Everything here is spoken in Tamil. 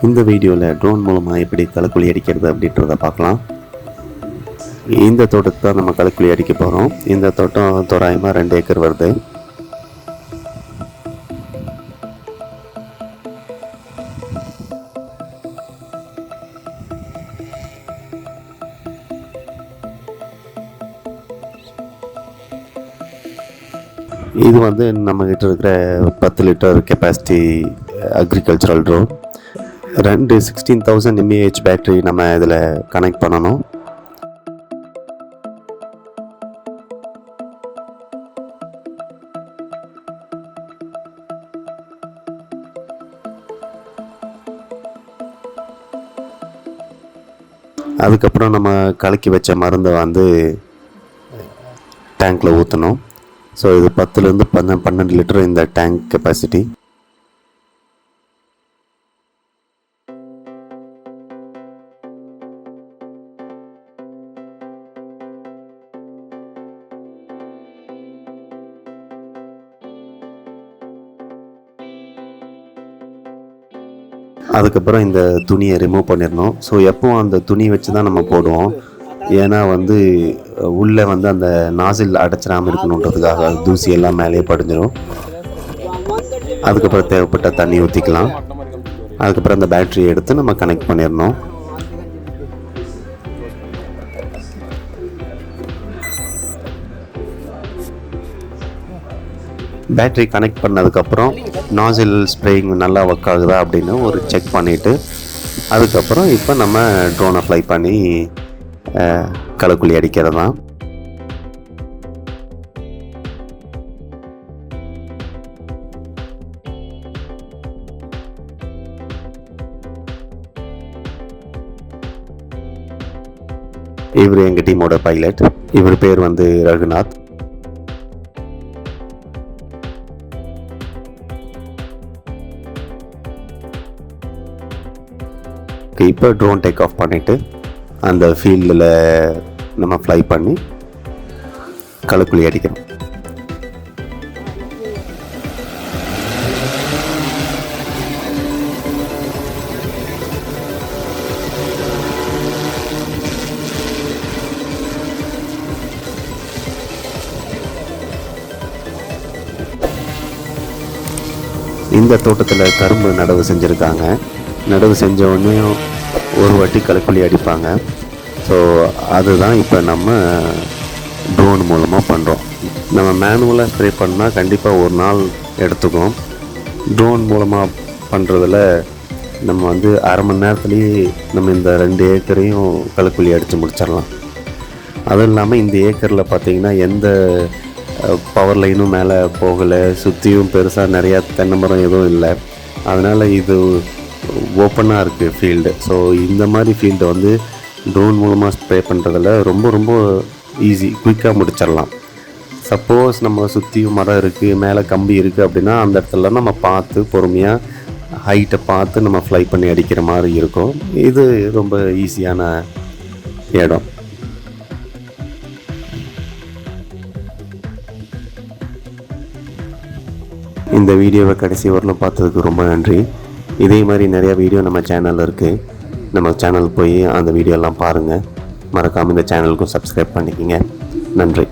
இந்த வீடியோவில் ட்ரோன் மூலமாக எப்படி களைக்குழி அடிக்கிறது அப்படின்றத பார்க்கலாம். இந்த தோட்டத்தை தான் நம்ம களைக்குழி அடிக்க போகிறோம். இந்த தோட்டம் தோராயமாக 2 ஏக்கர் வருது. இது வந்து நம்மக்கிட்ட இருக்கிற 10 litre capacity agricultural drone. 2 16,000 mAh battery நம்ம இதில் கனெக்ட் பண்ணணும். அதுக்கப்புறம் நம்ம கலக்கி வச்ச மருந்தை வந்து டேங்க்கில் ஊற்றணும். ஸோ இது 10லேருந்து 12 லிட்டர் இந்த டேங்க் கெப்பாசிட்டி. அதுக்கப்புறம் இந்த துணியை ரிமூவ் பண்ணிடணும். ஸோ எப்பவும் அந்த துணி வச்சு தான் நம்ம போடுவோம். ஏன்னா வந்து உள்ளே வந்து அந்த நாசில் அடைச்சிடாமல் இருக்கணுன்றதுக்காக தூசி எல்லாம் மேலே படிஞ்சிடும். அதுக்கப்புறம் தேவைப்பட்ட தண்ணி ஊற்றிக்கலாம். அதுக்கப்புறம் அந்த பேட்டரியை எடுத்து நம்ம கனெக்ட் பண்ணிடணும். பேட்டரி கனெக்ட் பண்ணதுக்கப்புறம் நாசில் ஸ்ப்ரேயிங் நல்லா ஒர்க் ஆகுதா அப்படின்னு ஒரு செக் பண்ணிவிட்டு அதுக்கப்புறம் இப்போ நம்ம ட்ரோனை ஃப்ளை பண்ணி களைக்குழி அடிக்கிறது தான். இவர் எங்கள் டீமோட பைலட். இவர் பேர் வந்து ரகுநாத். இப்போ ட்ரோன் டேக் ஆஃப் பண்ணிவிட்டு அந்த ஃபீல்டில் நம்ம ஃப்ளை பண்ணி களைக்குழி அடிக்கணும். இந்த தோட்டத்தில் கரும்பு நடவு செஞ்சுருக்காங்க. நடவு செஞ்ச உடனே ஒரு வாட்டி களைக்குழி அடிப்பாங்க. ஸோ அதுதான் இப்போ நம்ம ட்ரோன் மூலமாக பண்ணுறோம். நம்ம மேனுவலாக ஸ்ப்ரே பண்ணால் கண்டிப்பாக ஒரு நாள் எடுத்துக்கும். ட்ரோன் மூலமாக பண்ணுறதில் நம்ம வந்து அரை மணி நேரத்துலேயே நம்ம இந்த 2 ஏக்கரையும் களைக்குழி அடித்து முடிச்சிடலாம். அதுவும் இல்லாமல் இந்த ஏக்கரில் பார்த்திங்கன்னா எந்த பவர் லைனும் மேலே போகலை. சுற்றியும் பெருசாக நிறையா தென்னை மரம் எதுவும் இல்லை. அதனால் இது ஓப்பனாக இருக்குது ஃபீல்டு. ஸோ இந்த மாதிரி ஃபீல்டை வந்து ட்ரோன் மூலமாக ஸ்ப்ரே பண்ணுறதில் ரொம்ப ஈஸி, குயிக்காக முடிச்சிடலாம். சப்போஸ் நம்ம சுற்றியும் மரம் இருக்குது, மேலே கம்பி இருக்குது அப்படின்னா அந்த இடத்துல நம்ம பார்த்து பொறுமையாக ஹைட்டை பார்த்து நம்ம ஃப்ளை பண்ணி அடிக்கிற மாதிரி இருக்கும். இது ரொம்ப ஈஸியான இடம். இந்த வீடியோவை கடைசி வரலும் பார்த்ததுக்கு ரொம்ப நன்றி. இதே மாதிரி நிறையா வீடியோ நம்ம சேனலில் இருக்குது. நம்ம சேனல் போய் அந்த வீடியோலாம் பாருங்கள். மறக்காமல் இந்த சேனலுக்கும் சப்ஸ்கிரைப் பண்ணிக்கோங்க. நன்றி.